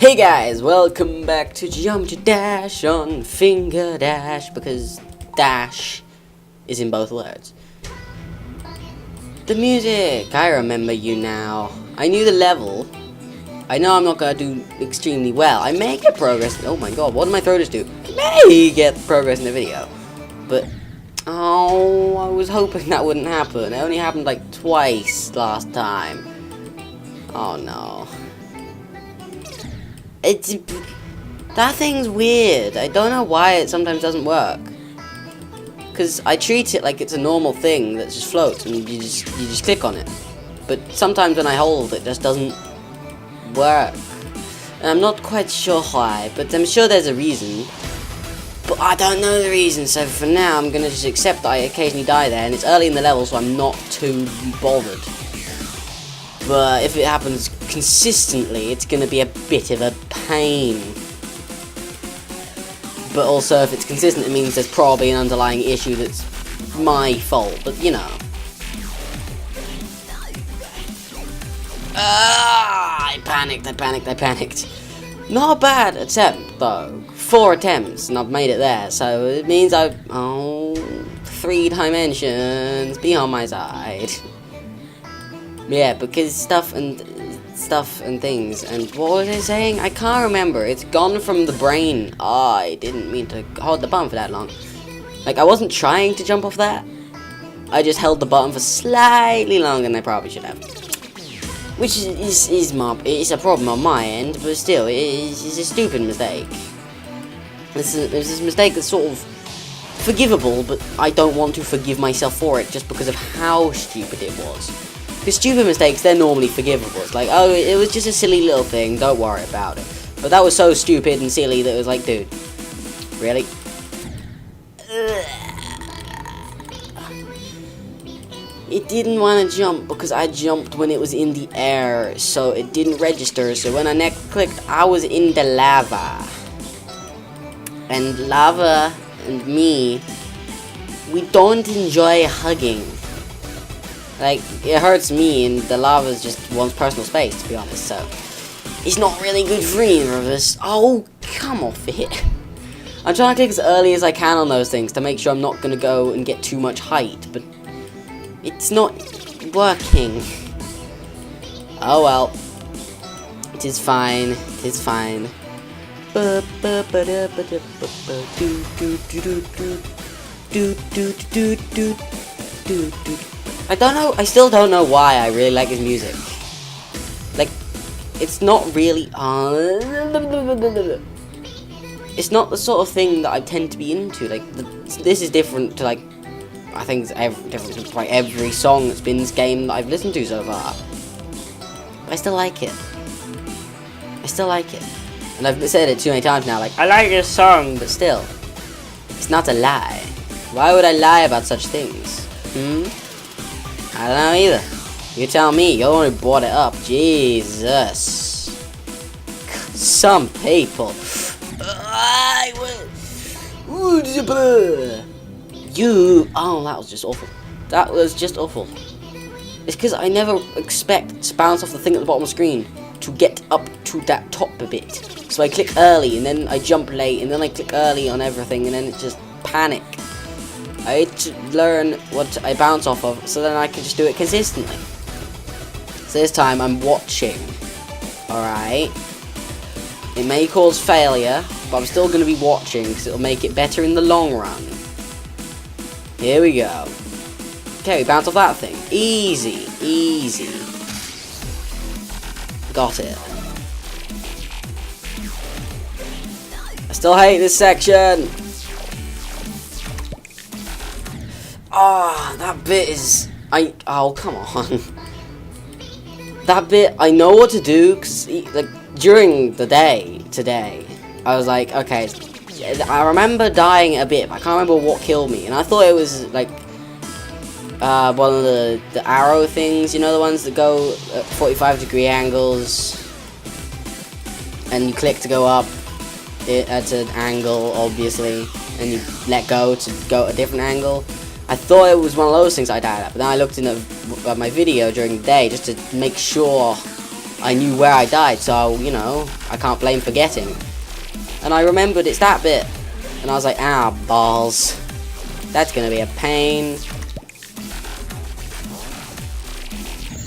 Hey guys, welcome back to Geometry Dash on Fingerdash, because dash is in both words. The music, I remember you now. I knew the level. I know I'm not gonna do extremely well. I may get progress. Oh my god, what did my throat just do? I may get progress in the video. But, oh, I was hoping that wouldn't happen. It only happened like twice last time. Oh no. That thing's weird. I don't know why it sometimes doesn't work. Cause I treat it like it's a normal thing that just floats and you just click on it. But sometimes when I hold it just doesn't work. And I'm not quite sure why, but I'm sure there's a reason. But I don't know the reason, so for now I'm gonna just accept that I occasionally die there, and it's early in the level so I'm not too bothered. But if it happens consistently, it's gonna be a bit of a pain. But also, if it's consistent, it means there's probably an underlying issue that's my fault, but you know. I panicked. Not a bad attempt, though. 4 attempts, and I've made it there, so it means I've... Oh, 3 dimensions, be on my side. Yeah, because stuff and things, and what was I saying? I can't remember. It's gone from the brain. I didn't mean to hold the button for that long. Like, I wasn't trying to jump off that. I just held the button for slightly longer than I probably should have. Which is a problem on my end, but still, it's a stupid mistake. It's a mistake that's sort of forgivable, but I don't want to forgive myself for it just because of how stupid it was. Because stupid mistakes, they're normally forgivable. It's like, oh, it was just a silly little thing, don't worry about it. But that was so stupid and silly that it was like, dude, really? It didn't want to jump because I jumped when it was in the air, so it didn't register. So when I next clicked, I was in the lava. And lava and me, we don't enjoy hugging. Like, it hurts me, and the lava's just one's personal space, to be honest, so... It's not really good for either of us. Oh, come off it. I'm trying to click as early as I can on those things to make sure I'm not going to go and get too much height, but... It's not working. Oh well. It is fine. It is fine. I don't know, I still don't know why I really like his music. Like, it's not really, it's not the sort of thing that I tend to be into. Like, this is different to, like, I think it's different to, like, every song that's been in this game that I've listened to so far. But I still like it. I still like it. And I've said it too many times now, like, I like this song, but still, it's not a lie. Why would I lie about such things? I don't know either. You tell me. You're the one who brought it up. Jesus. Some people. You. Oh, that was just awful. That was just awful. It's because I never expect to bounce off the thing at the bottom of the screen to get up to that top a bit. So I click early, and then I jump late, and then I click early on everything, and then it's just panic. I had to learn what I bounce off of, so then I can just do it consistently. So this time I'm watching. Alright. It may cause failure, but I'm still going to be watching, because it'll make it better in the long run. Here we go. Okay, we bounce off that thing. Easy, easy. Got it. I still hate this section. Ah, that bit is... Oh, come on. That bit, I know what to do, because, like, during the day, today, I was like, okay, I remember dying a bit, but I can't remember what killed me, and I thought it was, like, one of the arrow things, you know, the ones that go at 45-degree angles, and you click to go up at an angle, obviously, and you let go to go at a different angle. I thought it was one of those things I died at, but then I looked in at my video during the day just to make sure I knew where I died, so, you know, I can't blame forgetting. And I remembered it's that bit. And I was like, ah, balls. That's gonna be a pain.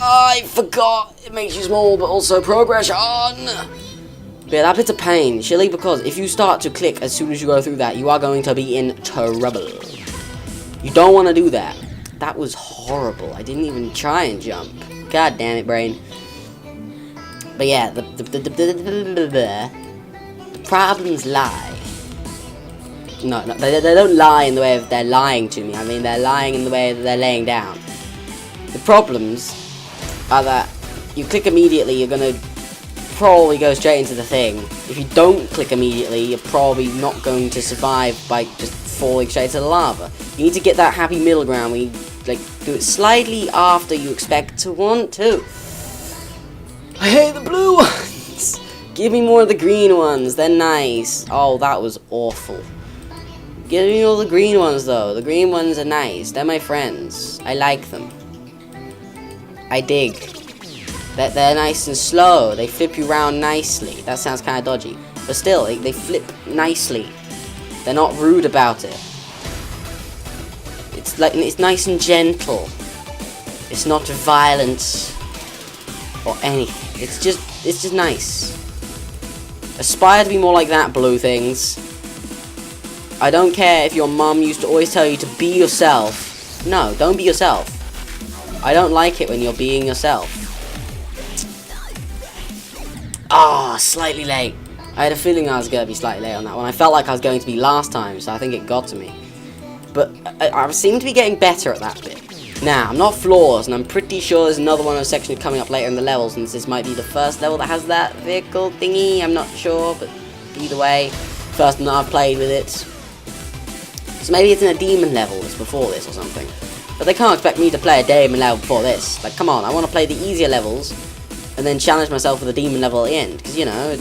I forgot. It makes you small, but also progression. But yeah, that bit's a pain. Surely because if you start to click as soon as you go through that, you are going to be in trouble. You don't want to do that. That was horrible. I didn't even try and jump. God damn it, brain. But yeah, the problems lie. No, they don't lie in the way of they're lying to me. I mean, they're lying in the way that they're laying down. The problems are that you click immediately, you're gonna probably go straight into the thing. If you don't click immediately, you're probably not going to survive by just falling straight to the lava. You need to get that happy middle ground where you like do it slightly after you expect to want to. I hate the blue ones. Give me more of the green ones. They're nice. Oh, that was awful. Give me all the green ones though. The green ones are nice. They're my friends. I like them. I dig. They're nice and slow. They flip you around nicely. That sounds kind of dodgy. But still, they flip nicely. They're not rude about it. It's nice and gentle. It's not violent or anything. It's just nice. Aspire to be more like that, blue things. I don't care if your mum used to always tell you to be yourself. No, don't be yourself. I don't like it when you're being yourself. Ah, slightly late. I had a feeling I was going to be slightly late on that one. I felt like I was going to be last time, so I think it got to me. But I seem to be getting better at that bit. Now, I'm not flawless, and I'm pretty sure there's another one of those sections coming up later in the levels, since this might be the first level that has that vehicle thingy. I'm not sure, but either way, first time I've played with it. So maybe it's in a demon level that's before this or something. But they can't expect me to play a demon level before this. Like, come on, I want to play the easier levels, and then challenge myself with a demon level at the end. Because, you know,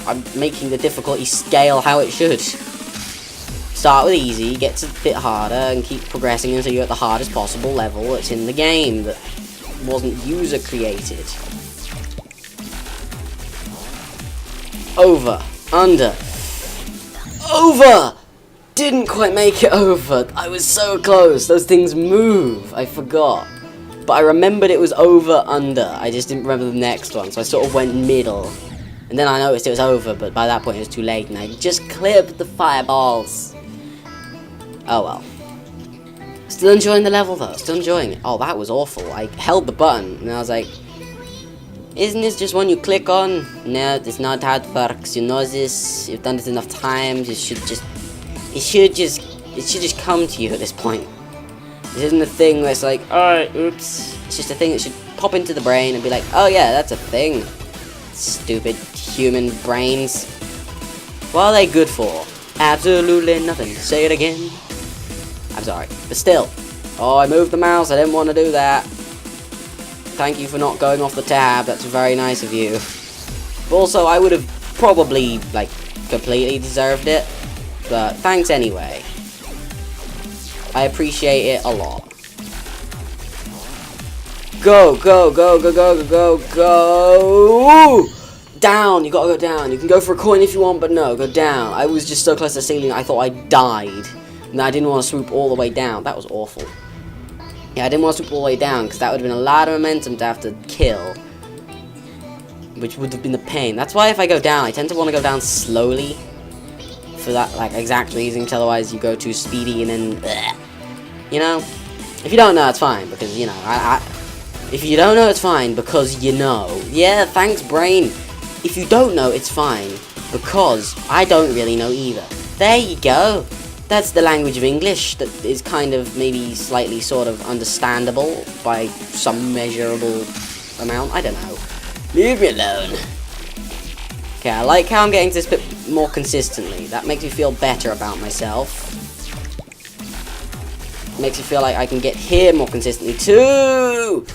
I'm making the difficulty scale how it should. Start with easy, gets a bit harder, and keep progressing until you're at the hardest possible level that's in the game that wasn't user created. Over. Under. Over! Didn't quite make it over. I was so close. Those things move. I forgot. But I remembered it was over, under. I just didn't remember the next one, so I sort of went middle. And then I noticed it was over, but by that point it was too late, and I just clipped the fireballs. Oh well. Still enjoying the level though, still enjoying it. Oh, that was awful. I held the button, and I was like, isn't this just one you click on? No, that's not how it works. You know this, you've done this enough times, it should just come to you at this point. This isn't a thing where it's like, alright, oops. It's just a thing that should pop into the brain and be like, oh yeah, that's a thing. Stupid human brains. What are they good for? Absolutely nothing. Say it again. I'm sorry, but still. Oh, I moved the mouse. I didn't want to do that. Thank you for not going off the tab. That's very nice of you. But also, I would have probably, like, completely deserved it. But thanks anyway. I appreciate it a lot. Go, go, go, go, go, go, go, go! Down! You gotta go down. You can go for a coin if you want, but no, go down. I was just so close to the ceiling, I thought I died. And I didn't want to swoop all the way down. That was awful. Yeah, I didn't want to swoop all the way down, because that would have been a lot of momentum to have to kill. Which would have been the pain. That's why if I go down, I tend to want to go down slowly. For that, like, exact reason, because otherwise you go too speedy and then... bleh. You know? If you don't know, it's fine, because, you know, if you don't know, it's fine, because you know. Yeah, thanks, brain. If you don't know, it's fine, because I don't really know either. There you go. That's the language of English that is kind of maybe slightly sort of understandable by some measurable amount. I don't know. Leave me alone. Okay, I like how I'm getting to this bit more consistently. That makes me feel better about myself. Makes me feel like I can get here more consistently too.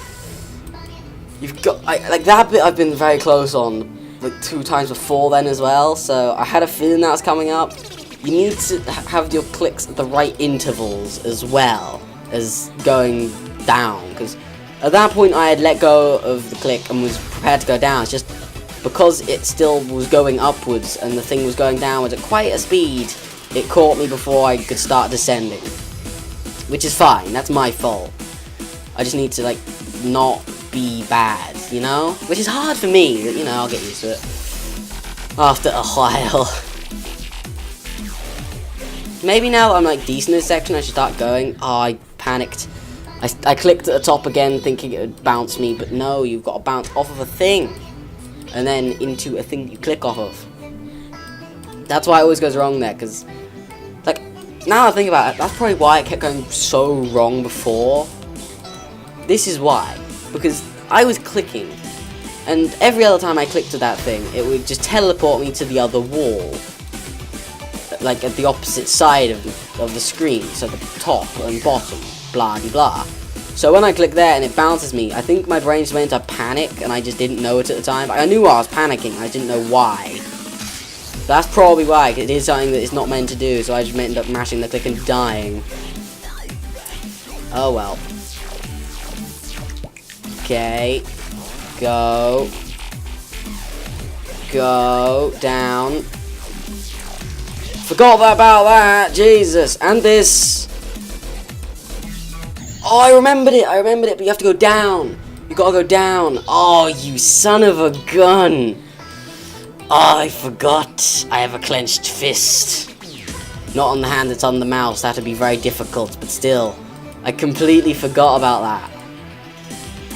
You've got, like that bit I've been very close on, like 2 times before then as well, so I had a feeling that was coming up. You need to have your clicks at the right intervals as well as going down, because At that point, I had let go of the click and was prepared to go down. It's just because it still was going upwards and the thing was going downwards at quite a speed, it caught me before I could start descending. Which is fine, that's my fault. I just need to, like, not be bad, you know? Which is hard for me, but, you know, I'll get used to it. After a while. Maybe now that I'm, like, decent in this section, I should start going. Oh, I panicked. I clicked at the top again, thinking it would bounce me, but no, you've got to bounce off of a thing. And then into a thing you click off of. That's why it always goes wrong there, because, like, now I think about it, that's probably why it kept going so wrong before. This is why. Because I was clicking, and every other time I clicked to that thing, it would just teleport me to the other wall. Like, at the opposite side of the screen, so the top and bottom, blah-de-blah. So when I click there and it bounces me, I think my brain just went into panic, and I just didn't know it at the time. I knew I was panicking, I didn't know why. That's probably why, it is something that it's not meant to do, so I just ended up mashing the click and dying. Oh well. Okay. Go. Go. Down. Forgot about that, Jesus. And this. Oh, I remembered it, but you have to go down. You gotta go down. Oh, you son of a gun. Oh, I forgot. I have a clenched fist. Not on the hand, it's on the mouse. That'd be very difficult, but still. I completely forgot about that.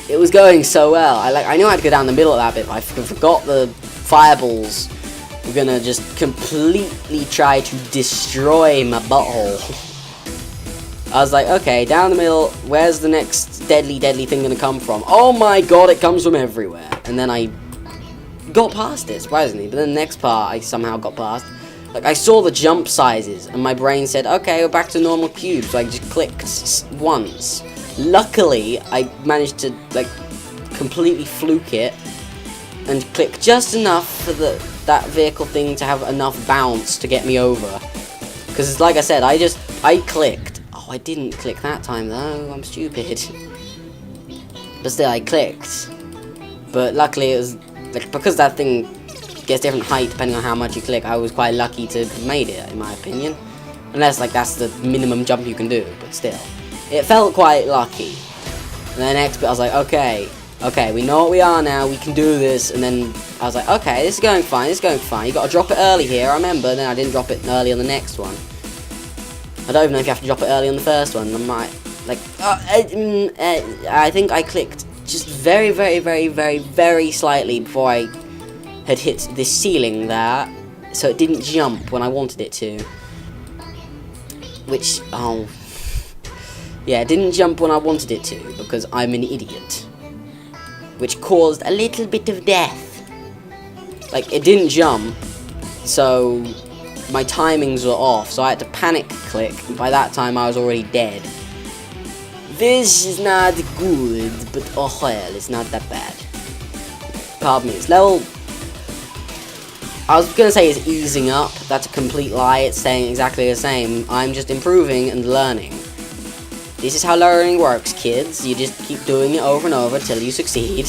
It was going so well. I knew I had to go down the middle of that bit, but I forgot the fireballs were gonna just completely try to destroy my butthole. I was like, okay, down the middle, where's the next deadly thing gonna come from? Oh my god, it comes from everywhere. And then I got past it, surprisingly, but then the next part I somehow got past. Like, I saw the jump sizes, and my brain said, okay, we're back to normal cubes, so I just clicked once. Luckily, I managed to, like, completely fluke it, and click just enough for that vehicle thing to have enough bounce to get me over. Because, like I said, I clicked. Oh, I didn't click that time, though, I'm stupid. But still, I clicked. But luckily, it was, like, because that thing gets different height depending on how much you click, I was quite lucky to have made it, in my opinion. Unless, like, that's the minimum jump you can do, but still. It felt quite lucky. And then the next bit, I was like, okay, we know what we are now, we can do this. And then I was like, okay, this is going fine, You gotta drop it early here, I remember. Then I didn't drop it early on the next one. I don't even know if you have to drop it early on the first one. I might, like, I think I clicked just very, very, very, very, very slightly before I had hit this ceiling there, so it didn't jump when I wanted it to. Which, oh, yeah, it didn't jump when I wanted it to, because I'm an idiot. Which caused a little bit of death. Like, it didn't jump, so my timings were off, so I had to panic click, and by that time I was already dead. This is not good, but oh well, it's not that bad. Pardon me, it's level... I was gonna say it's easing up, that's a complete lie, it's saying exactly the same. I'm just improving and learning. This is how learning works, kids. You just keep doing it over and over till you succeed.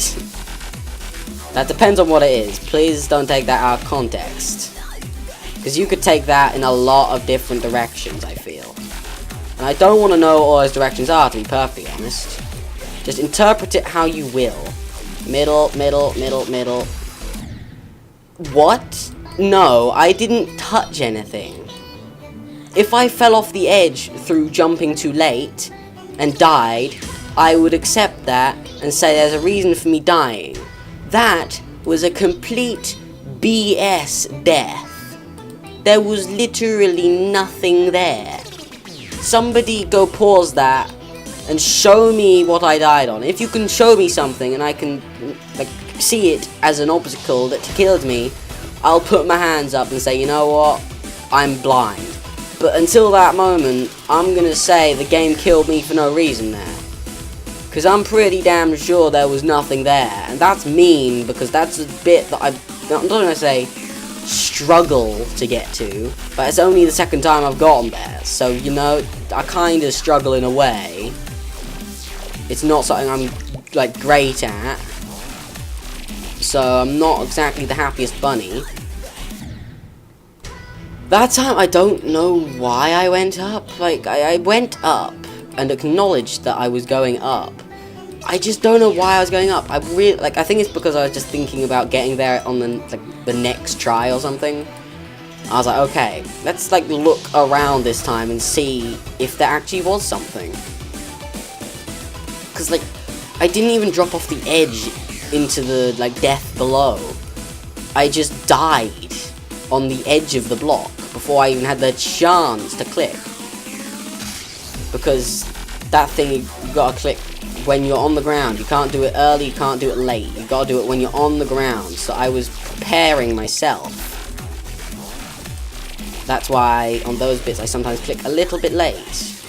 That depends on what it is. Please don't take that out of context. Because you could take that in a lot of different directions, I feel. And I don't want to know all those directions are, to be perfectly honest. Just interpret it how you will. Middle, middle, middle, middle. What? No, I didn't touch anything. If I fell off the edge through jumping too late and died, I would accept that and say there's a reason for me dying. That was a complete BS death. There was literally nothing there. Somebody go pause that and show me what I died on. If you can show me something and I can, like, see it as an obstacle that killed me, I'll put my hands up and say, you know what, I'm blind. But until that moment, I'm gonna say the game killed me for no reason there. Because I'm pretty damn sure there was nothing there. And that's mean, because that's a bit that I'm not gonna say struggle to get to, but it's only the second time I've gotten there. So, you know, I kind of struggle in a way. It's not something I'm, like great at. So I'm not exactly the happiest bunny. That time, I don't know why I went up. Like, I went up and acknowledged that I was going up. I just don't know why I was going up. I think it's because I was just thinking about getting there on the next try or something. I was like, okay, let's like look around this time and see if there actually was something. Cause like, I didn't even drop off the edge into the like death below. I just died on the edge of the block before I even had the chance to click. Because that thing you gotta click when you're on the ground. You can't do it early, you can't do it late. You gotta do it when you're on the ground. So I was preparing myself. That's why on those bits I sometimes click a little bit late.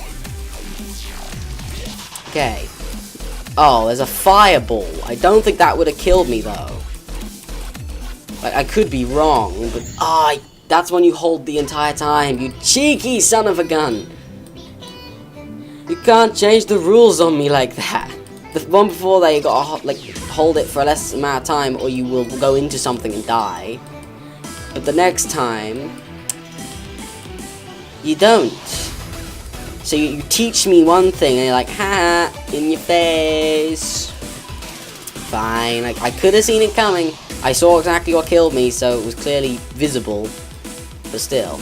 Okay. Oh, there's a fireball. I don't think that would have killed me though. Like, I could be wrong, but that's when you hold the entire time, you cheeky son of a gun. You can't change the rules on me like that. The one before that, you gotta like hold it for a less amount of time, or you will go into something and die. But the next time, you don't. So you teach me one thing, and you're like, ha, in your face. Fine, like, I could have seen it coming. I saw exactly what killed me, so it was clearly visible. But still.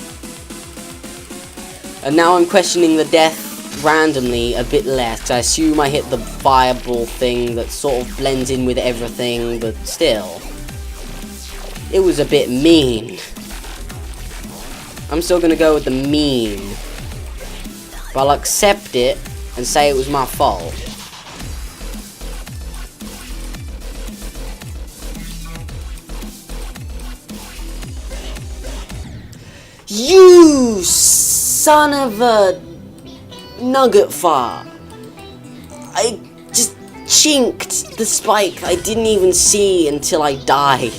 And now I'm questioning the death randomly a bit less, because I assume I hit the fireball thing that sort of blends in with everything, but still. It was a bit mean. I'm still gonna go with the mean. But I'll accept it and say it was my fault. You son of a nugget fart. I just chinked the spike I didn't even see until I died.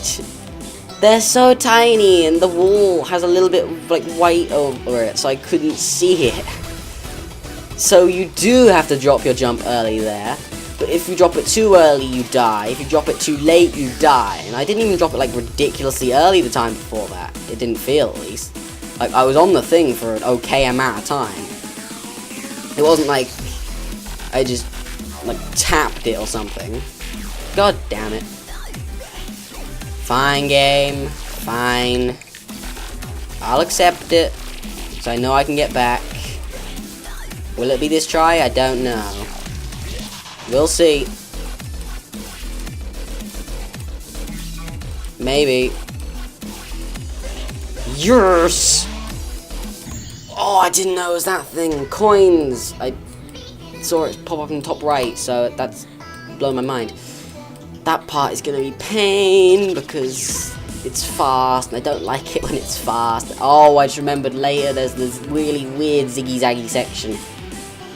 They're so tiny and the wall has a little bit of like white over it, so I couldn't see it. So you do have to drop your jump early there. But if you drop it too early, you die. If you drop it too late, you die. And I didn't even drop it like ridiculously early the time before that. It didn't feel, at least. Like, I was on the thing for an okay amount of time. It wasn't like I just like tapped it or something. God damn it. Fine, game. Fine. I'll accept it. So I know I can get back. Will it be this try? I don't know. We'll see. Maybe. Yes! Oh, I didn't know it was that thing. Coins! I saw it pop up in the top right, so that's blown my mind. That part is gonna be pain because it's fast, and I don't like it when it's fast. Oh, I just remembered later there's this really weird ziggy-zaggy section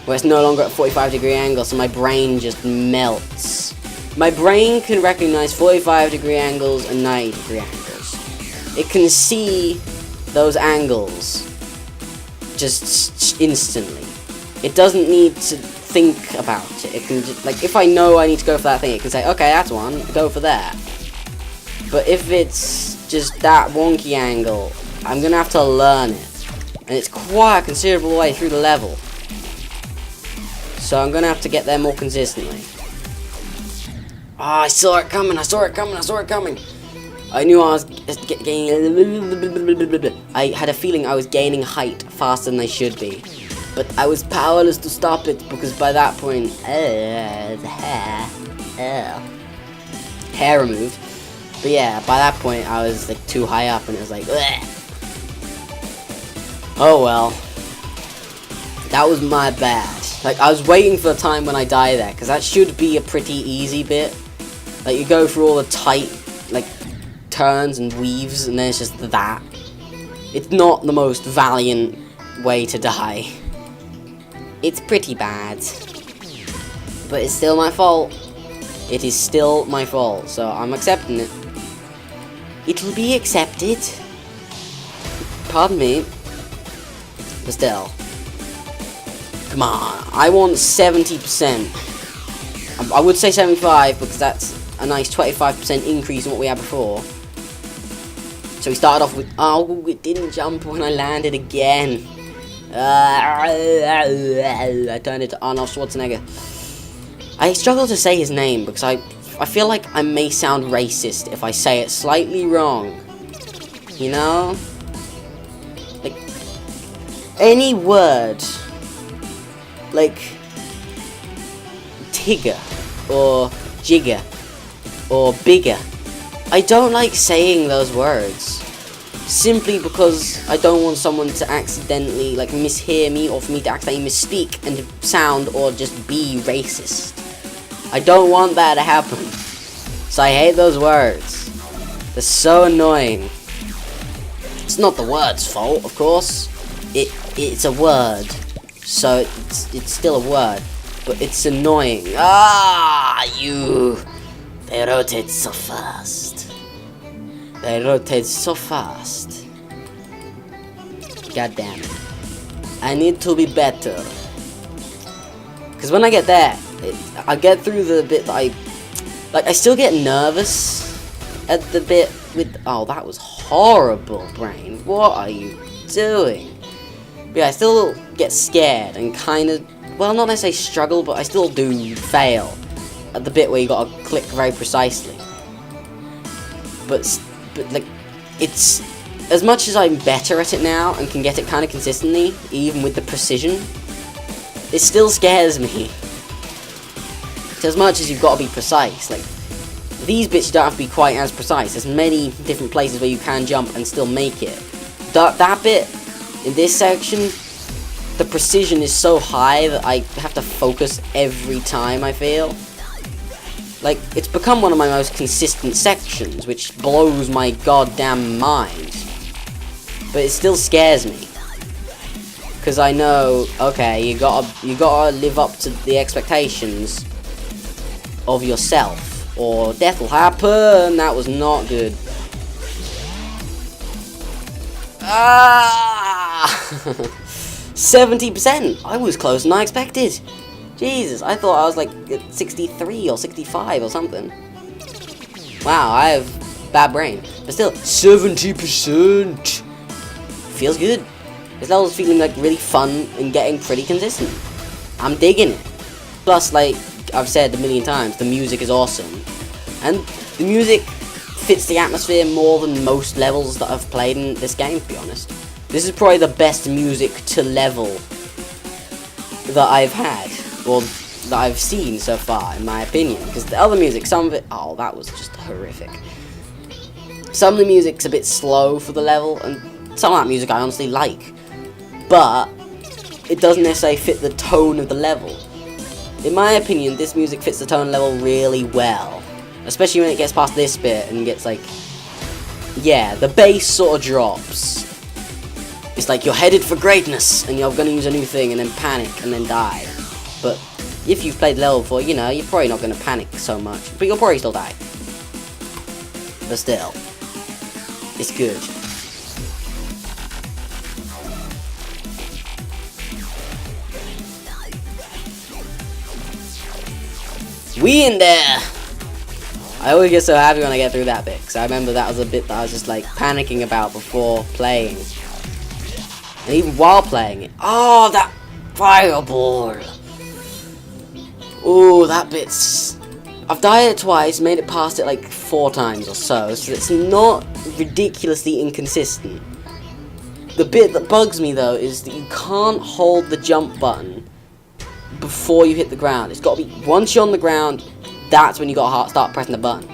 where it's no longer at 45-degree angle, so my brain just melts. My brain can recognize 45-degree angles and 90-degree angles. It can see those angles just instantly. It doesn't need to think about it. It can just, like, if I know I need to go for that thing, it can say, okay, that's one, go for that. But if it's just that wonky angle, I'm gonna have to learn it. And it's quite a considerable way through the level. So I'm gonna have to get there more consistently. Ah, I saw it coming, I saw it coming, I saw it coming. I knew I was gaining... I had a feeling I was gaining height faster than I should be. But I was powerless to stop it, because by that point... the hair removed. But yeah, by that point I was like too high up, and it was like... Bleh. Oh well. That was my bad. Like, I was waiting for the time when I die there, because that should be a pretty easy bit. Like, you go through all the tight, like, turns and weaves, and then it's just that. It's not the most valiant way to die. It's pretty bad. But it's still my fault. It is still my fault, so I'm accepting it. It'll be accepted. Pardon me. But still. Come on, I want 70%. I'm I would say 75 because that's a nice 25% increase on what we had before. So we started off with, oh, it didn't jump when I landed again. I turned into Arnold Schwarzenegger. I struggle to say his name because I feel like I may sound racist if I say it slightly wrong. You know? Like, any word, like Tigger, or Jigger, or Bigger, I don't like saying those words. Simply because I don't want someone to accidentally, like, mishear me, or for me to accidentally misspeak and sound or just be racist. I don't want that to happen. So I hate those words. They're so annoying. It's not the word's fault, of course. It's a word. So it's still a word. But it's annoying. They rotate so fast. They rotate so fast. God damn it. I need to be better. Because when I get there, I get through the bit that I still get nervous at the bit with, oh, that was horrible, brain. What are you doing? But yeah, I still get scared and kind of, well, not necessarily struggle, but I still do fail at the bit where you gotta click very precisely. But like, it's, as much as I'm better at it now and can get it kind of consistently, even with the precision, it still scares me. So as much as you've got to be precise, like, these bits you don't have to be quite as precise. There's many different places where you can jump and still make it. That bit, in this section, the precision is so high that I have to focus every time, I feel. Like, it's become one of my most consistent sections, which blows my goddamn mind. But it still scares me. Because I know, okay, you gotta live up to the expectations of yourself, or death will happen. That was not good. 70%! I was closer than I expected. Jesus, I thought I was like at 63 or 65 or something. Wow, I have bad brain. But still, 70%! Feels good. This level's feeling like really fun and getting pretty consistent. I'm digging it. Plus, like I've said a million times, the music is awesome. And the music fits the atmosphere more than most levels that I've played in this game, to be honest. This is probably the best music to level that I've had, or that I've seen so far, in my opinion. Because the other music, some of it, oh, that was just horrific. Some of the music's a bit slow for the level, and some of that music I honestly like. But it doesn't necessarily fit the tone of the level. In my opinion, this music fits the tone of the level really well. Especially when it gets past this bit and gets like, yeah, the bass sort of drops. It's like you're headed for greatness and you're gonna use a new thing and then panic and then die. But if you've played the level before, you know, you're probably not gonna panic so much. But you'll probably still die. But still, it's good. We in there! I always get so happy when I get through that bit, because I remember that was a bit that I was just like panicking about before playing. And even while playing it. Oh, that fireball! Oh, that bit's... I've died twice, made it past it like 4 times or so, so it's not ridiculously inconsistent. The bit that bugs me though is that you can't hold the jump button before you hit the ground. It's got to be, once you're on the ground, that's when you got to start pressing the button.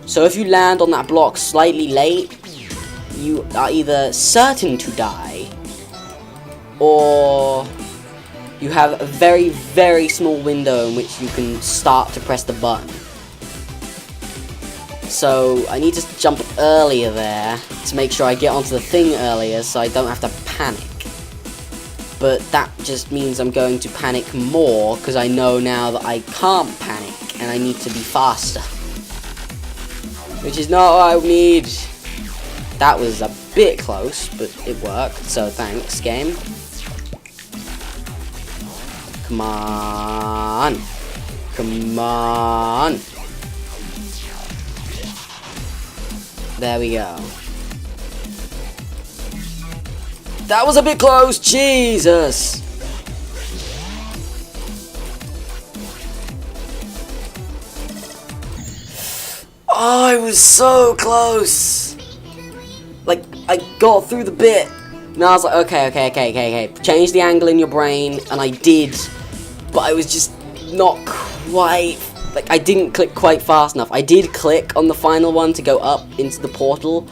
So if you land on that block slightly late, you are either certain to die, or you have a very, very small window in which you can start to press the button. So I need to jump earlier there to make sure I get onto the thing earlier so I don't have to panic. But that just means I'm going to panic more because I know now that I can't panic and I need to be faster. Which is not what I need. That was a bit close, but it worked, so thanks, game. Come on. Come on. There we go. That was a bit close. Jesus. Oh, I was so close. Like, I got through the bit. And I was like, okay. Change the angle in your brain. And I did. But I was just not quite... Like, I didn't click quite fast enough. I did click on the final one to go up into the portal.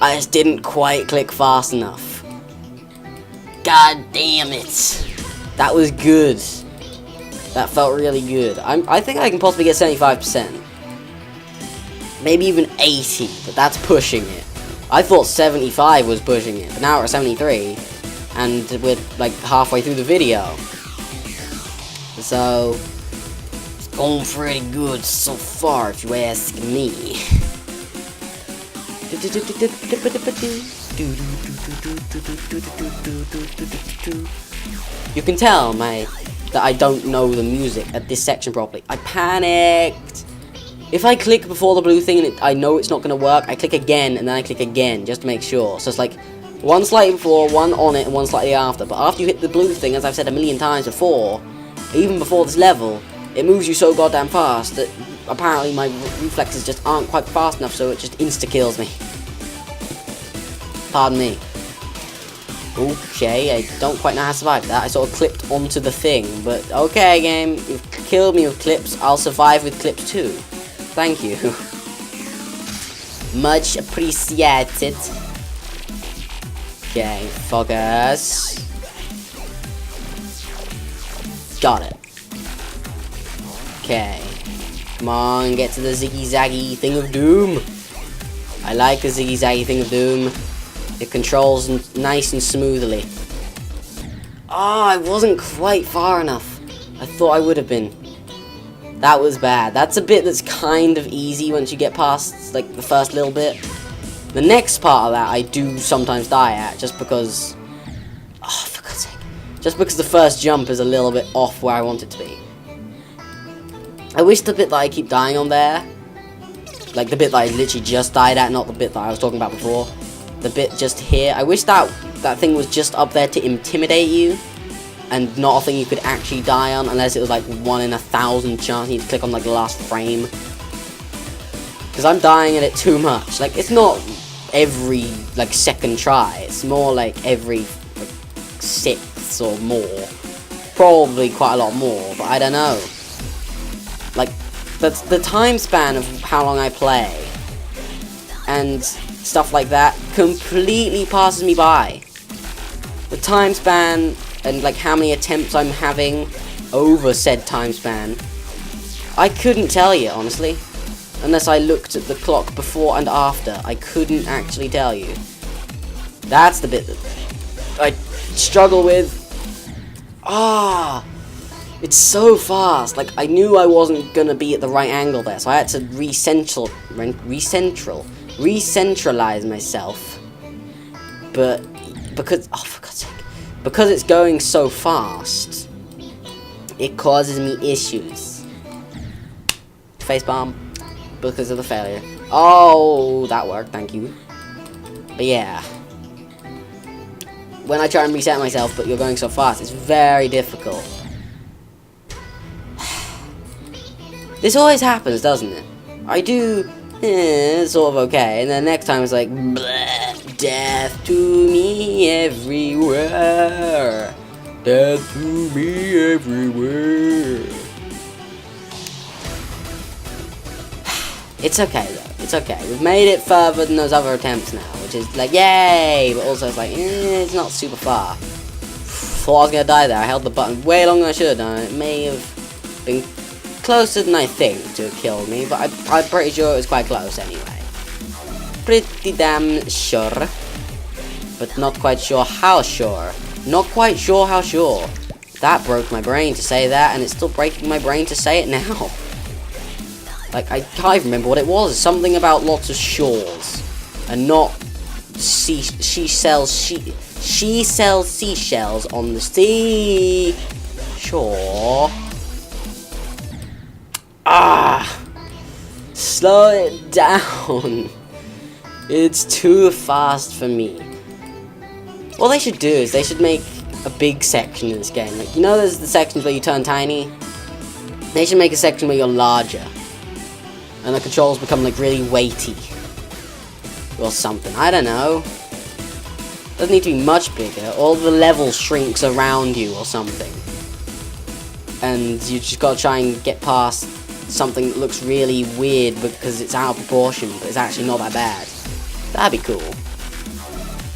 I just didn't quite click fast enough. God damn it. That was good. That felt really good. I think I can possibly get 75%. Maybe even 80, but that's pushing it. I thought 75 was pushing it, but now we're at 73, and we're like halfway through the video. So, it's going pretty good so far, if you ask me. You can tell that I don't know the music at this section properly. I panicked. If I click before the blue thing and I know it's not going to work, I click again and then I click again just to make sure. So it's like one slightly before, one on it, and one slightly after. But after you hit the blue thing, as I've said a million times before, even before this level, it moves you so goddamn fast that apparently my reflexes just aren't quite fast enough, so it just insta-kills me. Pardon me. Okay, I don't quite know how to survive that. I sort of clipped onto the thing, but okay, game, you've killed me with clips. I'll survive with clips too. Thank you. Much appreciated. Okay, focus. Got it. Okay. Come on, get to the ziggy-zaggy thing of doom. I like the ziggy-zaggy thing of doom. It controls nice and smoothly. Oh, I wasn't quite far enough. I thought I would have been. That was bad. That's a bit that's kind of easy once you get past, like, the first little bit. The next part of that I do sometimes die at, just because... Oh, for God's sake. Just because the first jump is a little bit off where I want it to be. I wish the bit that I keep dying on there, like the bit that I literally just died at, not the bit that I was talking about before, the bit just here, I wish that thing was just up there to intimidate you, and not a thing you could actually die on, unless it was like 1 in 1,000 chance you need to click on like the last frame. Because I'm dying at it too much. Like, it's not every like second try, it's more like every like, 6th or more. Probably quite a lot more, but I don't know. Like, that's the time span of how long I play and stuff like that completely passes me by. The time span and like how many attempts I'm having over said time span, I couldn't tell you, honestly. Unless I looked at the clock before and after, I couldn't actually tell you. That's the bit that I struggle with. Ah, it's so fast. Like, I knew I wasn't gonna be at the right angle there, so I had to recentralize myself. But because, oh, for God's sake, because it's going so fast, it causes me issues. Facepalm, because of the failure. Oh, that worked, thank you. But yeah, when I try and reset myself, but you're going so fast, it's very difficult. This always happens, doesn't it? I do, sort of okay, and then next time it's like, bleh, death to me everywhere. Death to me everywhere. It's okay though, it's okay. We've made it further than those other attempts now, which is like, yay! But also it's like, it's not super far. Thought I was gonna die there. I held the button way longer than I should have done. It may have been closer than I think to have killed me, but I'm pretty sure it was quite close anyway. Pretty damn sure. But not quite sure how sure. Not quite sure how sure. That broke my brain to say that, and it's still breaking my brain to say it now. Like, I can't remember what it was. Something about lots of shores. And not she sells seashells on the sea shore. Slow it down. It's too fast for me. What they should do is they should make a big section in this game. Like, you know there's the sections where you turn tiny? They should make a section where you're larger. And the controls become like really weighty. Or something. I don't know. Doesn't need to be much bigger. All the levels shrinks around you or something. And you just gotta try and get past something that looks really weird because it's out of proportion, but it's actually not that bad. That'd be cool.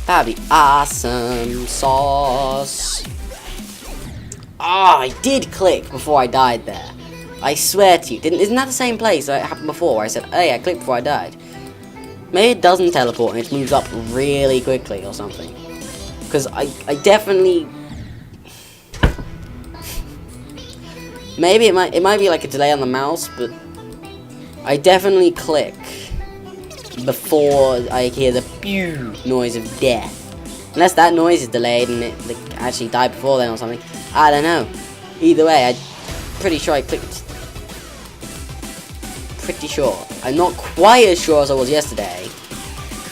That'd be awesome sauce. I did click before I died there. I swear to you. Isn't that the same place that happened before where I said, hey, I clicked before I died? Maybe it doesn't teleport and it moves up really quickly or something. Because I definitely... Maybe it might be like a delay on the mouse, but I definitely click before I hear the pew noise of death. Unless that noise is delayed and it like, actually died before then or something. I don't know. Either way, I'm pretty sure I clicked. Pretty sure. I'm not quite as sure as I was yesterday,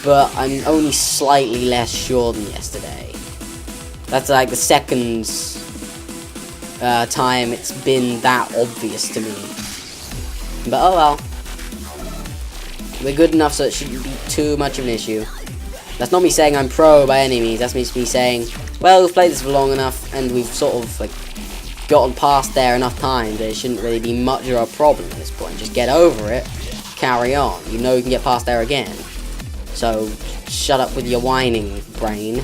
but I'm only slightly less sure than yesterday. That's like the second time it's been that obvious to me. But oh well. We're good enough so it shouldn't be too much of an issue. That's not me saying I'm pro by any means. That's me saying, well, we've played this for long enough and we've sort of like gotten past there enough time that it shouldn't really be much of a problem at this point. Just get over it, carry on. You know you can get past there again. So shut up with your whining, brain.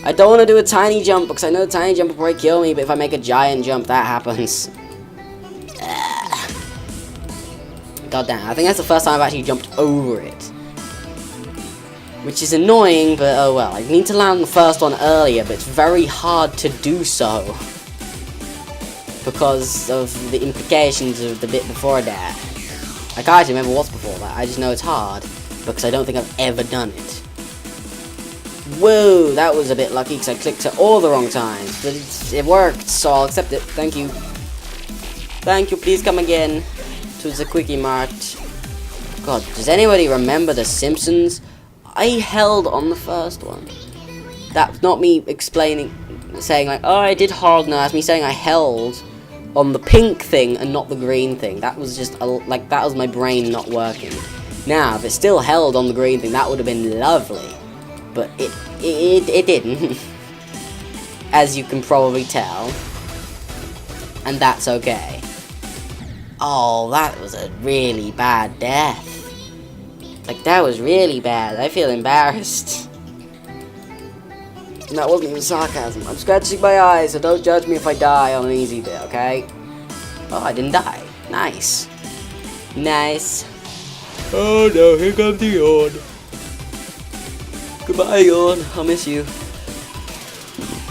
I don't want to do a tiny jump because I know the tiny jump will probably kill me, but if I make a giant jump, that happens. God damn, I think that's the first time I've actually jumped over it. Which is annoying, but oh well. I need to land the first one earlier, but it's very hard to do so. Because of the implications of the bit before that. I can't actually remember what's before that, I just know it's hard. Because I don't think I've ever done it. Whoa, that was a bit lucky because I clicked at all the wrong times. But it worked, so I'll accept it. Thank you. Thank you, please come again to the Quickie Mart. God, does anybody remember The Simpsons? I held on the first one. That's not me saying like, oh, I did hard. No, that's me saying I held on the pink thing and not the green thing. That was just, like, that was my brain not working. Now, if it still held on the green thing, that would have been lovely. But it didn't. As you can probably tell. And that's okay. Oh, that was a really bad death. Like, that was really bad. I feel embarrassed. And that wasn't even sarcasm. I'm scratching my eyes, so don't judge me if I die on an easy bit, okay? Oh, I didn't die. Nice. Nice. Oh no, here comes the yawn. Goodbye, yawn. I'll miss you.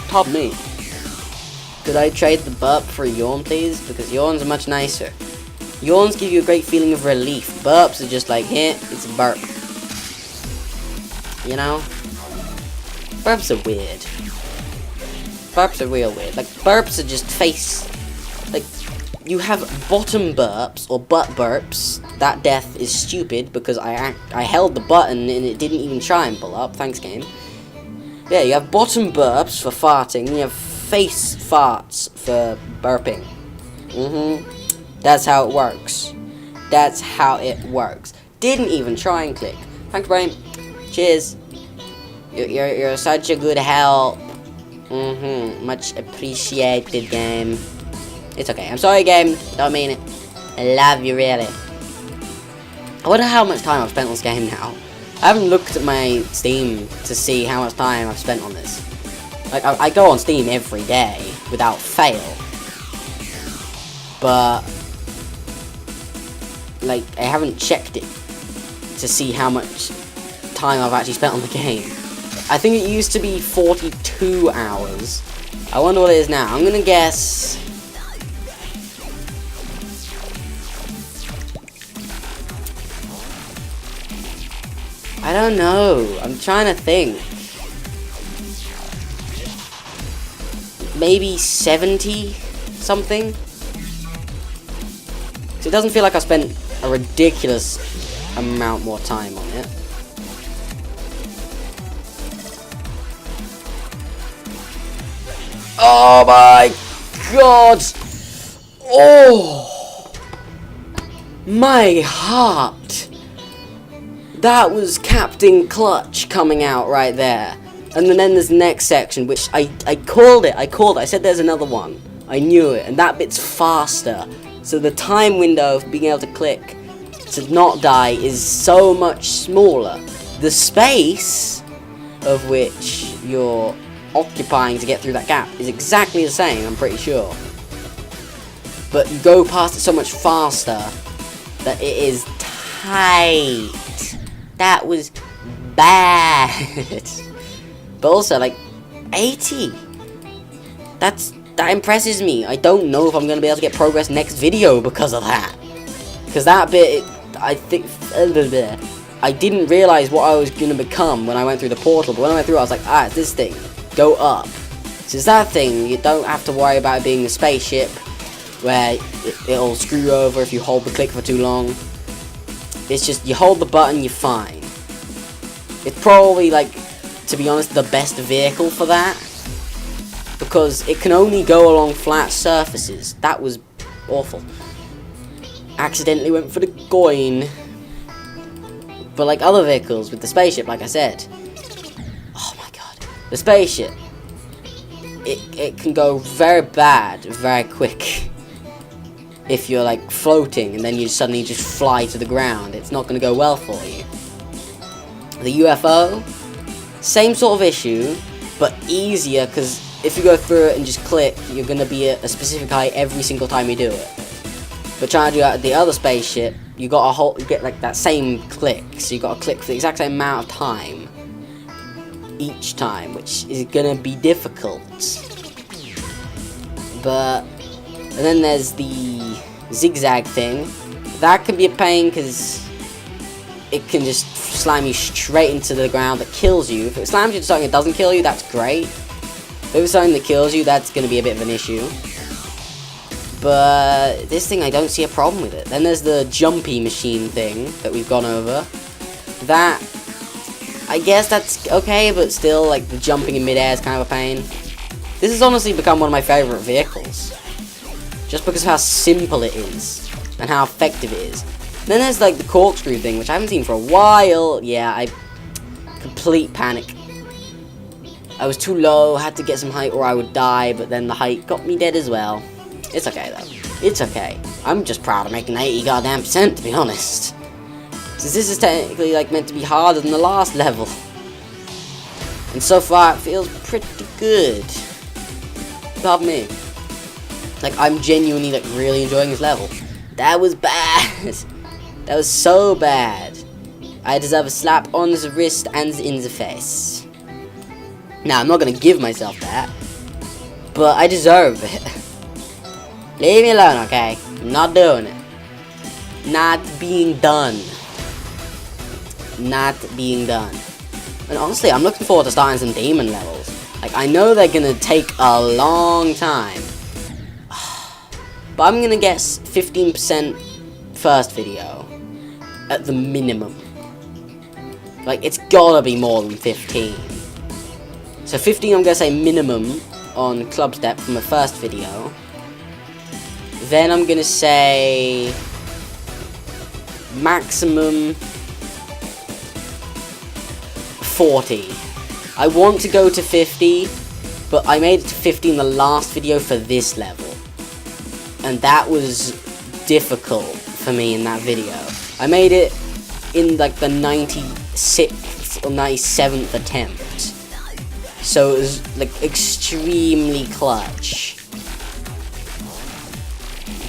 Top me. Could I trade the burp for a yawn, please? Because yawns are much nicer. Yawns give you a great feeling of relief. Burps are just like, it's a burp. You know? Burps are weird. Burps are real weird. Like, burps are just face. Like, you have bottom burps or butt burps. That death is stupid because I held the button and it didn't even try and pull up. Thanks, game. Yeah, you have bottom burps for farting. And you have face farts for burping. That's how it works. That's how it works. Didn't even try and click. Thanks, brain. Cheers. You're such a good help. Much appreciated, game. It's okay. I'm sorry, game. Don't mean it. I love you, really. I wonder how much time I've spent on this game now. I haven't looked at my Steam to see how much time I've spent on this. Like, I go on Steam every day without fail. But like, I haven't checked it to see how much time I've actually spent on the game. I think it used to be 42 hours. I wonder what it is now. I'm gonna guess... I don't know. I'm trying to think. Maybe 70? something. So it doesn't feel like I spent a ridiculous amount more time on it. Oh my god! Oh! My heart! That was Captain Clutch coming out right there. And then there's the next section, which I called it. I said there's another one. I knew it. And that bit's faster. So the time window of being able to click to not die is so much smaller. The space of which you're occupying to get through that gap is exactly the same, I'm pretty sure. But you go past it so much faster that it is tight. That was bad. But also, like, 80. That impresses me. I don't know if I'm going to be able to get progress next video because of that. Because that bit, I think, I didn't realize what I was going to become when I went through the portal. But when I went through, I was like, it's this thing. Go up. So it's that thing. You don't have to worry about it being a spaceship where it'll screw you over if you hold the click for too long. It's just, you hold the button, you're fine. It's probably, like, to be honest, the best vehicle for that. Because it can only go along flat surfaces. That was awful. Accidentally went for the coin. But like other vehicles with the spaceship, like I said. Oh my god. The spaceship. It can go very bad, very quick. If you're like floating and then you suddenly just fly to the ground. It's not going to go well for you. The UFO. Same sort of issue, but easier, because if you go through it and just click, you're going to be at a specific height every single time you do it. But trying to do the other spaceship, you get like that same click, so you got to click for the exact same amount of time each time, which is going to be difficult. But and then there's the zigzag thing. That can be a pain because it can just slam you straight into the ground that kills you. If it slams you to something that doesn't kill you, that's great. If it's something that kills you, that's going to be a bit of an issue. But this thing, I don't see a problem with it. Then there's the jumpy machine thing that we've gone over. That, I guess that's okay, but still, like, the jumping in midair is kind of a pain. This has honestly become one of my favourite vehicles. Just because of how simple it is. And how effective it is. Then there's like the corkscrew thing, which I haven't seen for a while. Yeah, complete panic. I was too low, had to get some height or I would die, but then the height got me dead as well. It's okay though. It's okay. I'm just proud of making 80 goddamn % to be honest. Since this is technically like meant to be harder than the last level. And so far it feels pretty good. Pardon me. Like I'm genuinely like really enjoying this level. That was bad. That was so bad. I deserve a slap on the wrist and in the face. Now, I'm not gonna give myself that, but I deserve it. Leave me alone, okay? I'm not doing it. Not being done. Not being done. And honestly, I'm looking forward to starting some demon levels. Like, I know they're gonna take a long time. But I'm gonna guess 15% first video. At the minimum. Like, it's gotta be more than 15. So 15 I'm gonna say minimum on Club Step from my first video. Then I'm gonna say maximum 40. I want to go to 50, but I made it to 50 in the last video for this level. And that was difficult for me in that video. I made it in like the 96th or 97th attempt. So it was like extremely clutch.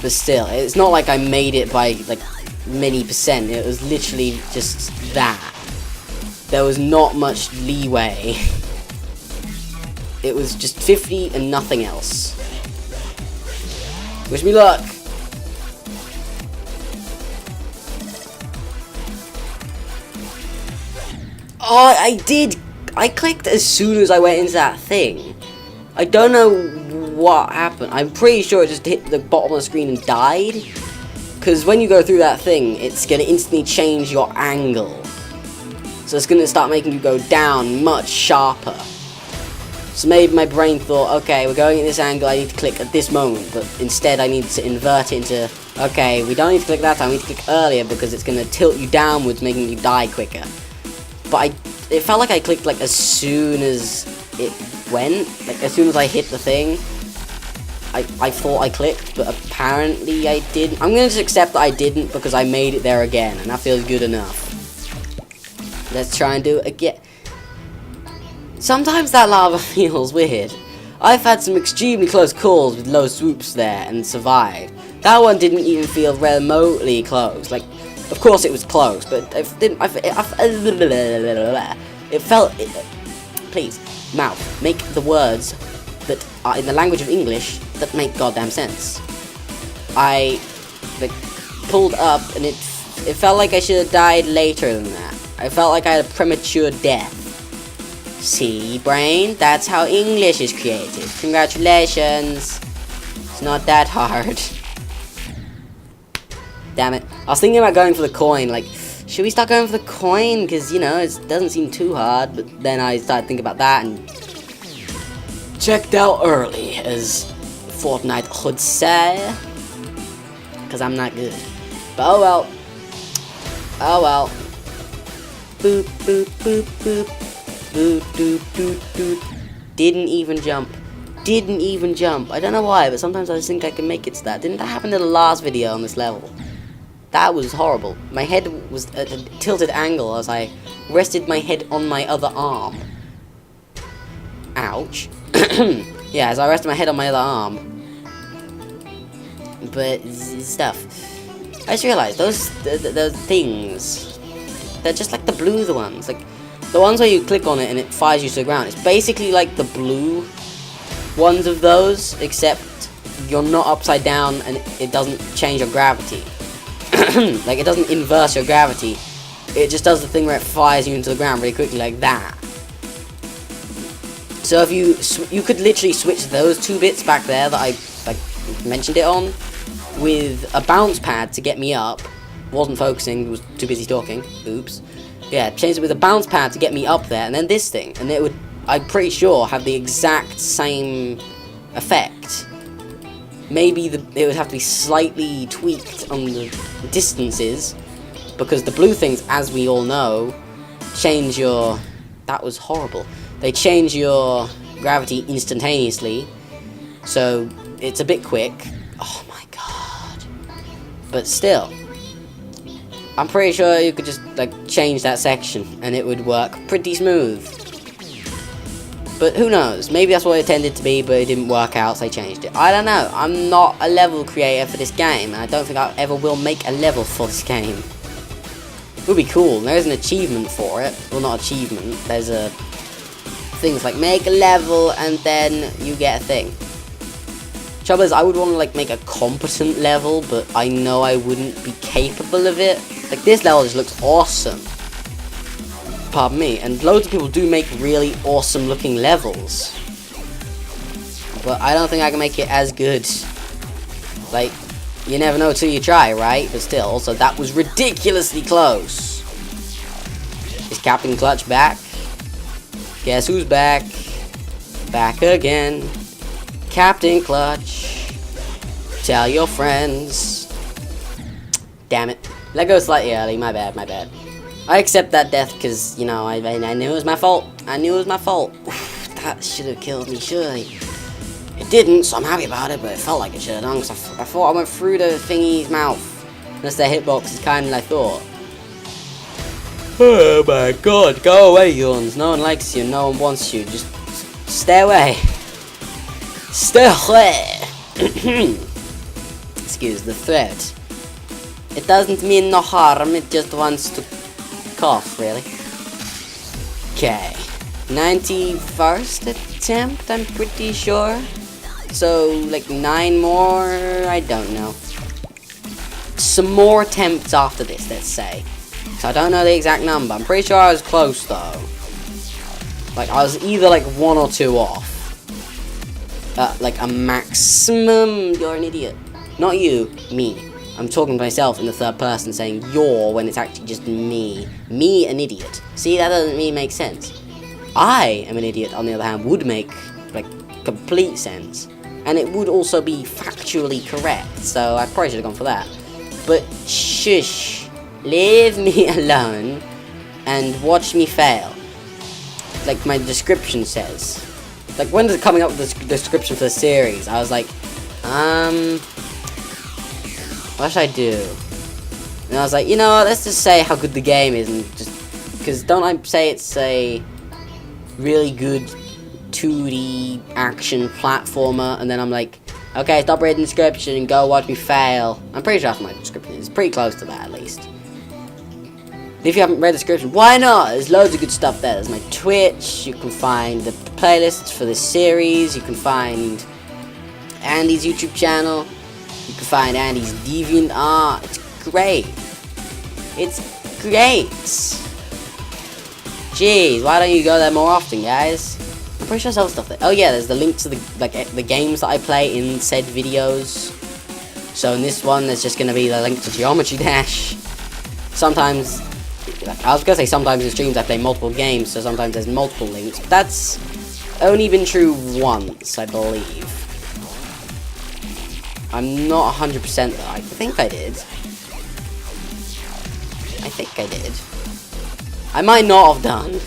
But still, it's not like I made it by like many %. It was literally just that. There was not much leeway. It was just 50 and nothing else. Wish me luck. Oh, I did. I clicked as soon as I went into that thing. I don't know what happened. I'm pretty sure it just hit the bottom of the screen and died. Because when you go through that thing, it's going to instantly change your angle. So it's going to start making you go down much sharper. So maybe my brain thought, okay, we're going at this angle, I need to click at this moment. But instead I need to invert it into, okay, we don't need to click that time, we need to click earlier because it's going to tilt you downwards, making you die quicker. But it felt like I clicked like as soon as it went. Like as soon as I hit the thing, I thought I clicked, but apparently I didn't. I'm going to just accept that I didn't because I made it there again, and that feels good enough. Let's try and do it again. Sometimes that lava feels weird. I've had some extremely close calls with low swoops there and survived. That one didn't even feel remotely close. Like, of course it was close, but it didn't. It felt. Please, mouth, make the words that are in the language of English that make goddamn sense. I like pulled up and it felt like I should have died later than that. I felt like I had a premature death. See, brain? That's how English is created. Congratulations. It's not that hard. Damn it. I was thinking about going for the coin. Like, should we start going for the coin? Because, you know, it doesn't seem too hard. But then I started thinking about that and checked out early, as Fortnite would say. Because I'm not good. But oh well. Oh well. Boop, boop, boop, boop. Doot, doot, doot, doot. Didn't even jump. Didn't even jump. I don't know why, but sometimes I just think I can make it to that. Didn't that happen to the last video on this level? That was horrible. My head was at a tilted angle as I rested my head on my other arm. Ouch. Yeah, as I rested my head on my other arm. But stuff. I just realized those things, they're just like the blue ones. Like the ones where you click on it and it fires you to the ground. It's basically like the blue ones of those, except you're not upside down and it doesn't change your gravity. Like, it doesn't inverse your gravity. It just does the thing where it fires you into the ground really quickly, like that. So if you could literally switch those two bits back there that I like mentioned it on, with a bounce pad to get me up. Wasn't focusing, was too busy talking. Oops. Yeah, changed it with a bounce pad to get me up there, and then this thing, and it would, I'm pretty sure, have the exact same effect. Maybe it would have to be slightly tweaked on the distances, because the blue things, as we all know, change your... That was horrible. They change your gravity instantaneously, so it's a bit quick. Oh my god. But still, I'm pretty sure you could just, like, change that section, and it would work pretty smooth. But who knows? Maybe that's what it intended to be, but it didn't work out, so I changed it. I don't know. I'm not a level creator for this game, and I don't think I ever will make a level for this game. It would be cool. There's an achievement for it. Well, not achievement. There's a... things like make a level, and then you get a thing. Trouble is, I would want to, like, make a competent level, but I know I wouldn't be capable of it. Like, this level just looks awesome. Pardon me, and loads of people do make really awesome looking levels, but I don't think I can make it as good. Like, you never know till you try, right? But still, also, that was ridiculously close. Is Captain Clutch back? Guess who's back? Back again. Captain Clutch. Tell your friends. Damn it. Let go slightly early, my bad, my bad. I accept that death because, you know, I knew it was my fault. I knew it was my fault. Oof, that should have killed me, surely. It didn't, so I'm happy about it, but it felt like it should have done, because I thought I went through the thingy's mouth. Unless their hitbox is kinder than I thought. Oh my god, go away, yawns. No one likes you, no one wants you. Just stay away. Stay away. Excuse the threat. It doesn't mean no harm, it just wants to cough, really. Okay. 91st attempt, I'm pretty sure. So, like, 9 more? I don't know. Some more attempts after this, let's say. So I don't know the exact number. I'm pretty sure I was close, though. Like, I was either, like, 1 or 2 off. like a maximum, you're an idiot. Not you, me. I'm talking to myself in the third person, saying you're when it's actually just me. Me, an idiot. See, that doesn't really make sense. I am an idiot, on the other hand, would make, like, complete sense. And it would also be factually correct, so I probably should have gone for that. But, shush. Leave me alone and watch me fail. Like my description says. Like, when they're coming up with the description for the series, I was like, what should I do? And I was like, you know what, let's just say how good the game is, and just, because don't I say it's a really good 2D action platformer, and then I'm like, okay, stop reading the description and go watch me fail. I'm pretty sure that's my description. It's pretty close to that, at least. If you haven't read the description, why not? There's loads of good stuff there. There's my Twitch, you can find the playlists for this series, you can find Andy's YouTube channel, you can find Andy's DeviantArt. It's great. It's great. Jeez, why don't you go there more often, guys? I'm pretty sure there's other stuff there. Oh yeah, there's the link to the games that I play in said videos. So in this one, there's just gonna be the link to Geometry Dash. Sometimes, I was gonna say sometimes in streams I play multiple games, so sometimes there's multiple links. But that's only been true once, I believe. I'm not 100% though. I think I did. I think I did. I might not have done.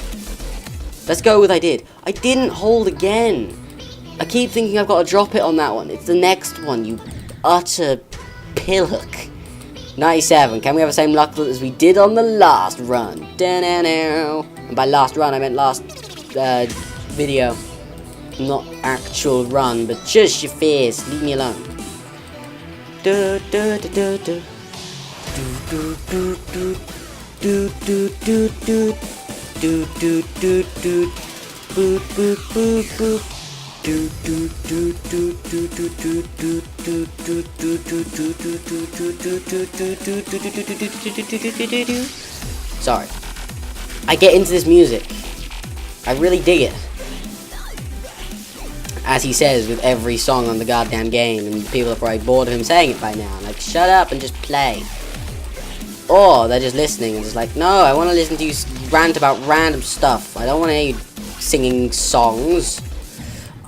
Let's go with I did. I didn't hold again. I keep thinking I've got to drop it on that one. It's the next one, you utter pillock. 97. Can we have the same luck as we did on the last run? And by last run, I meant last video. Not actual run, but just your fears. Leave me alone. Do do do do do. Do do do do do do do do do do do boop boop boop boop do do do do do do do do do do do do. Sorry, I get into this music. I really dig it. As he says with every song on the goddamn game, and people are probably bored of him saying it by now. Like, shut up and just play. Or they're just listening and just like, no, I want to listen to you rant about random stuff. I don't want to hear you singing songs.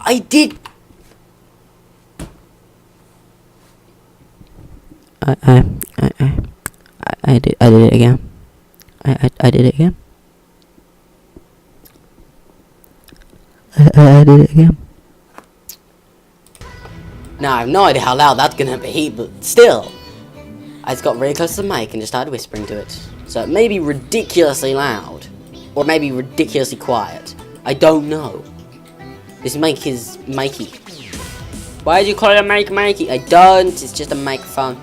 I did. I did it again. I did it again. I did it again. Now, I have no idea how loud that's gonna be, but still. I just got really close to the mic and just started whispering to it. So it may be ridiculously loud, or maybe ridiculously quiet. I don't know. This mic is mikey. Why do you call it a mic, mikey? I don't, it's just a microphone.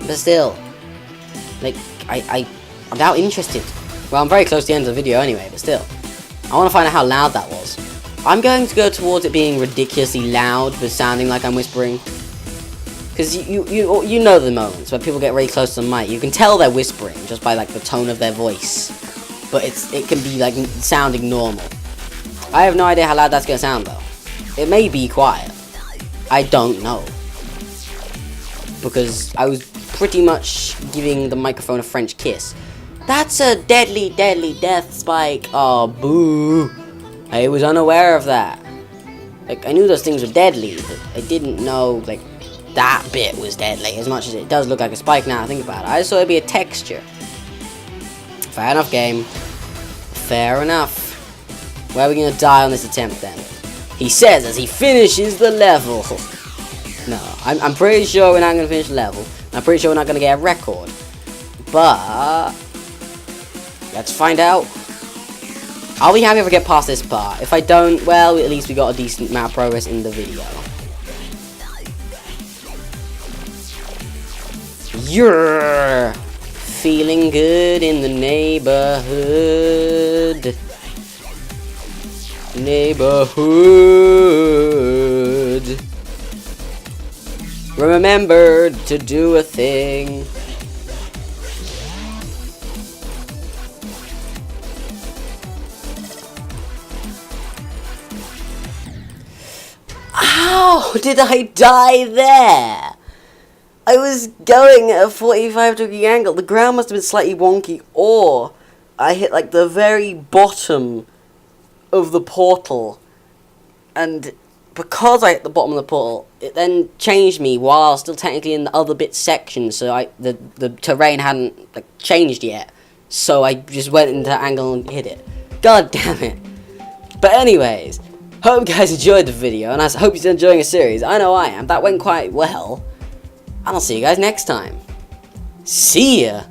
But still, like, I'm now interested. Well, I'm very close to the end of the video anyway, but still. I want to find out how loud that was. I'm going to go towards it being ridiculously loud, but sounding like I'm whispering. Because you know the moments where people get really close to the mic. You can tell they're whispering just by like the tone of their voice. But it can be like sounding normal. I have no idea how loud that's going to sound though. It may be quiet. I don't know. Because I was pretty much giving the microphone a French kiss. That's a deadly, deadly death spike. Oh, boo. I was unaware of that. Like, I knew those things were deadly, but I didn't know, like, that bit was deadly, as much as it does look like a spike now I think about it. I just thought it'd be a texture. Fair enough, game. Fair enough. Where are we gonna die on this attempt, then? He says as he finishes the level. No, I'm pretty sure we're not gonna finish the level. I'm pretty sure we're not gonna get a record. But let's find out. I'll be happy if I get past this part. If I don't, well, at least we got a decent amount of progress in the video. You're feeling good in the neighborhood. Neighborhood. Remember to do a thing. How did I die there? I was going at a 45-degree angle. The ground must have been slightly wonky, or I hit like the very bottom of the portal, and because I hit the bottom of the portal, it then changed me while I was still technically in the other bit section, so the terrain hadn't like changed yet, so I just went into angle and hit it. God damn it. But anyways, hope you guys enjoyed the video, and I hope you're enjoying the series. I know I am. That went quite well. And I'll see you guys next time. See ya!